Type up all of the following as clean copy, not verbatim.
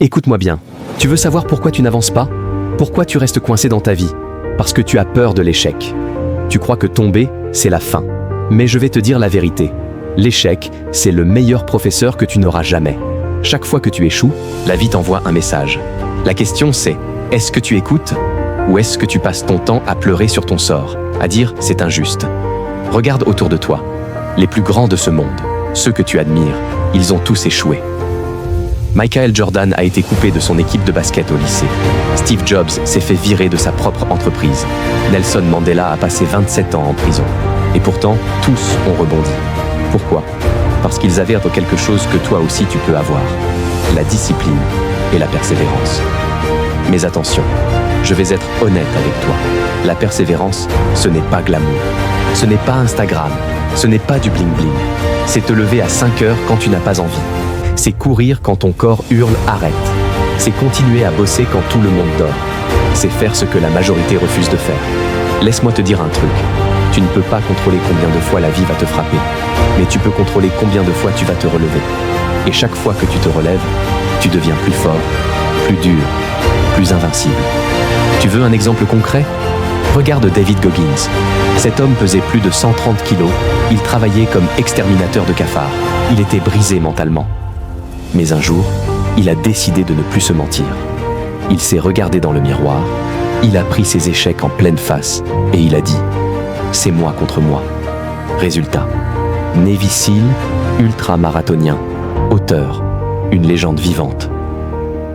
Écoute-moi bien. Tu veux savoir pourquoi tu n'avances pas? Pourquoi tu restes coincé dans ta vie? Parce que tu as peur de l'échec. Tu crois que tomber, c'est la fin. Mais je vais te dire la vérité. L'échec, c'est le meilleur professeur que tu n'auras jamais. Chaque fois que tu échoues, la vie t'envoie un message. La question c'est, est-ce que tu écoutes? Ou est-ce que tu passes ton temps à pleurer sur ton sort, à dire c'est injuste? Regarde autour de toi. Les plus grands de ce monde, ceux que tu admires, ils ont tous échoué. Michael Jordan a été coupé de son équipe de basket au lycée. Steve Jobs s'est fait virer de sa propre entreprise. Nelson Mandela a passé 27 ans en prison. Et pourtant, tous ont rebondi. Pourquoi? Parce qu'ils avaient quelque chose que toi aussi tu peux avoir. La discipline et la persévérance. Mais attention, je vais être honnête avec toi. La persévérance, ce n'est pas glamour. Ce n'est pas Instagram. Ce n'est pas du bling-bling. C'est te lever à 5 heures quand tu n'as pas envie. C'est courir quand ton corps hurle « arrête ». C'est continuer à bosser quand tout le monde dort. C'est faire ce que la majorité refuse de faire. Laisse-moi te dire un truc. Tu ne peux pas contrôler combien de fois la vie va te frapper. Mais tu peux contrôler combien de fois tu vas te relever. Et chaque fois que tu te relèves, tu deviens plus fort, plus dur, plus invincible. Tu veux un exemple concret? Regarde David Goggins. Cet homme pesait plus de 130 kilos. Il travaillait comme exterminateur de cafards. Il était brisé mentalement. Mais un jour, il a décidé de ne plus se mentir. Il s'est regardé dans le miroir, il a pris ses échecs en pleine face et il a dit « C'est moi contre moi ». Résultat, Navy Seal, ultra-marathonien, auteur, une légende vivante.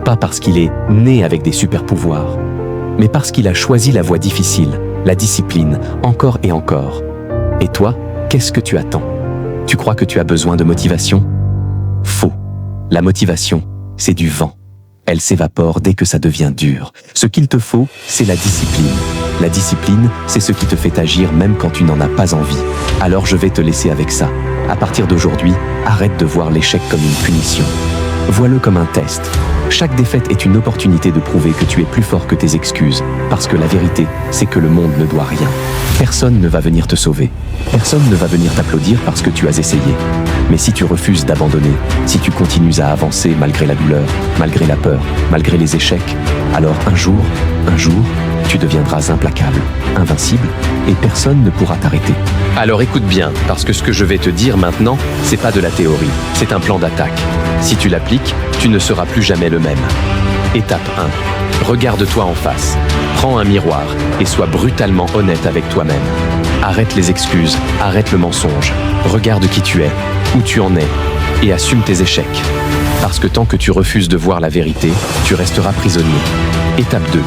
Pas parce qu'il est né avec des super-pouvoirs, mais parce qu'il a choisi la voie difficile, la discipline, encore et encore. Et toi, qu'est-ce que tu attends? Tu crois que tu as besoin de motivation? Faux. La motivation, c'est du vent. Elle s'évapore dès que ça devient dur. Ce qu'il te faut, c'est la discipline. La discipline, c'est ce qui te fait agir même quand tu n'en as pas envie. Alors je vais te laisser avec ça. À partir d'aujourd'hui, arrête de voir l'échec comme une punition. Vois-le comme un test. Chaque défaite est une opportunité de prouver que tu es plus fort que tes excuses. Parce que la vérité, c'est que le monde ne doit rien. Personne ne va venir te sauver. Personne ne va venir t'applaudir parce que tu as essayé. Mais si tu refuses d'abandonner, si tu continues à avancer malgré la douleur, malgré la peur, malgré les échecs, alors un jour, tu deviendras implacable, invincible, et personne ne pourra t'arrêter. Alors écoute bien, parce que ce que je vais te dire maintenant, c'est pas de la théorie, c'est un plan d'attaque. Si tu l'appliques, tu ne seras plus jamais le même. Étape 1. Regarde-toi en face. Prends un miroir et sois brutalement honnête avec toi-même. Arrête les excuses, arrête le mensonge. Regarde qui tu es, où tu en es, et assume tes échecs. Parce que tant que tu refuses de voir la vérité, tu resteras prisonnier. Étape 2.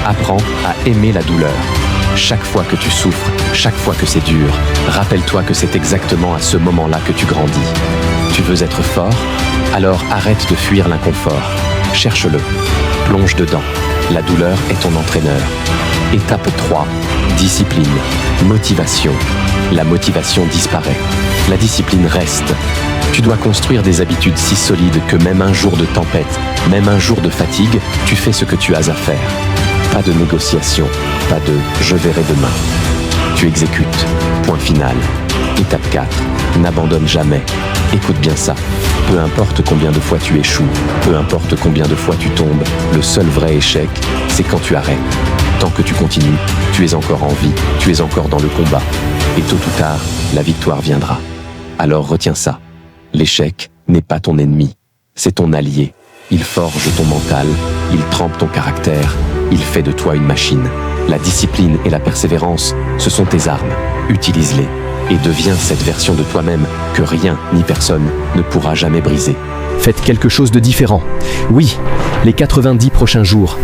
Apprends à aimer la douleur. Chaque fois que tu souffres, chaque fois que c'est dur, rappelle-toi que c'est exactement à ce moment-là que tu grandis. Tu veux être fort? Alors arrête de fuir l'inconfort. Cherche-le. Plonge dedans. La douleur est ton entraîneur. Étape 3. Discipline. Motivation. La motivation disparaît. La discipline reste. Tu dois construire des habitudes si solides que même un jour de tempête, même un jour de fatigue, tu fais ce que tu as à faire. Pas de négociation, pas de « je verrai demain ». Tu exécutes. Point final. Étape 4. N'abandonne jamais. Écoute bien ça. Peu importe combien de fois tu échoues, peu importe combien de fois tu tombes, le seul vrai échec, c'est quand tu arrêtes. Tant que tu continues, tu es encore en vie, tu es encore dans le combat. Et tôt ou tard, la victoire viendra. Alors retiens ça. L'échec n'est pas ton ennemi, c'est ton allié. Il forge ton mental, il trempe ton caractère, il fait de toi une machine. La discipline et la persévérance, ce sont tes armes. Utilise-les et deviens cette version de toi-même que rien ni personne ne pourra jamais briser. Faites quelque chose de différent. Oui, les 90 prochains jours.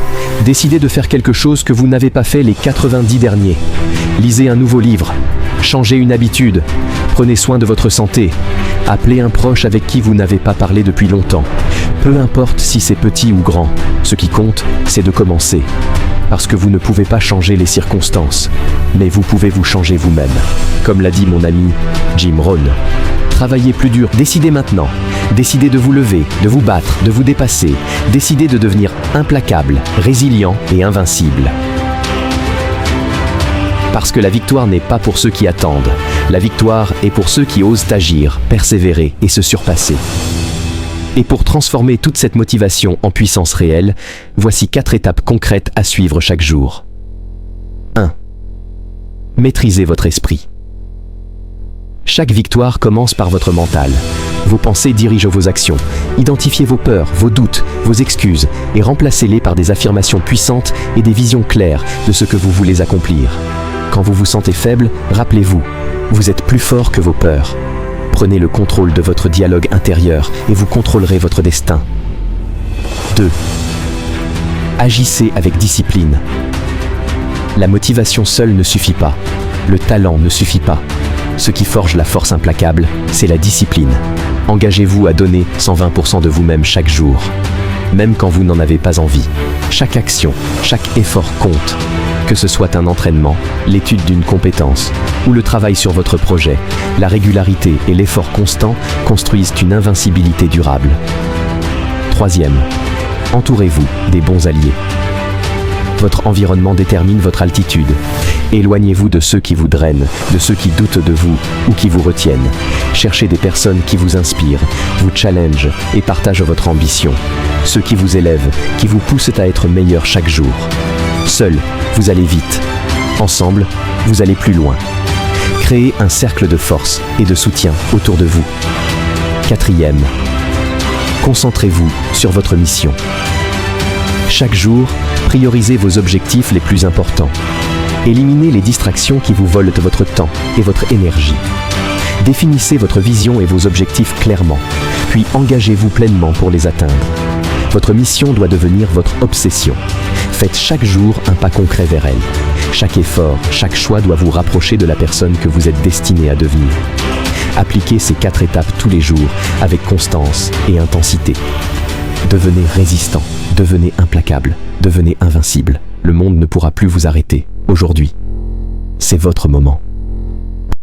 Décidez de faire quelque chose que vous n'avez pas fait les 90 derniers. Lisez un nouveau livre. Changez une habitude. Prenez soin de votre santé. Appelez un proche avec qui vous n'avez pas parlé depuis longtemps. Peu importe si c'est petit ou grand, ce qui compte, c'est de commencer. Parce que vous ne pouvez pas changer les circonstances, mais vous pouvez vous changer vous-même. Comme l'a dit mon ami Jim Rohn. Travaillez plus dur, décidez maintenant. Décidez de vous lever, de vous battre, de vous dépasser. Décidez de devenir implacable, résilient et invincible. Parce que la victoire n'est pas pour ceux qui attendent. La victoire est pour ceux qui osent agir, persévérer et se surpasser. Et pour transformer toute cette motivation en puissance réelle, voici 4 étapes concrètes à suivre chaque jour. 1. Maîtrisez votre esprit. Chaque victoire commence par votre mental. Vos pensées dirigent vos actions. Identifiez vos peurs, vos doutes, vos excuses et remplacez-les par des affirmations puissantes et des visions claires de ce que vous voulez accomplir. Quand vous vous sentez faible, rappelez-vous, vous êtes plus fort que vos peurs. Prenez le contrôle de votre dialogue intérieur et vous contrôlerez votre destin. 2. Agissez avec discipline. La motivation seule ne suffit pas. Le talent ne suffit pas. Ce qui forge la force implacable, c'est la discipline. Engagez-vous à donner 120% de vous-même chaque jour, même quand vous n'en avez pas envie. Chaque action, chaque effort compte. Que ce soit un entraînement, l'étude d'une compétence ou le travail sur votre projet, la régularité et l'effort constant construisent une invincibilité durable. 3. Entourez-vous des bons alliés. Votre environnement détermine votre altitude. Éloignez-vous de ceux qui vous drainent, de ceux qui doutent de vous ou qui vous retiennent. Cherchez des personnes qui vous inspirent, vous challengent et partagent votre ambition. Ceux qui vous élèvent, qui vous poussent à être meilleur chaque jour. Seul, vous allez vite. Ensemble, vous allez plus loin. Créez un cercle de force et de soutien autour de vous. 4. Concentrez-vous sur votre mission. Chaque jour, priorisez vos objectifs les plus importants. Éliminez les distractions qui vous volent votre temps et votre énergie. Définissez votre vision et vos objectifs clairement, puis engagez-vous pleinement pour les atteindre. Votre mission doit devenir votre obsession. Faites chaque jour un pas concret vers elle. Chaque effort, chaque choix doit vous rapprocher de la personne que vous êtes destiné à devenir. Appliquez ces 4 étapes tous les jours avec constance et intensité. Devenez résistant, devenez implacable, devenez invincible. Le monde ne pourra plus vous arrêter. Aujourd'hui, c'est votre moment.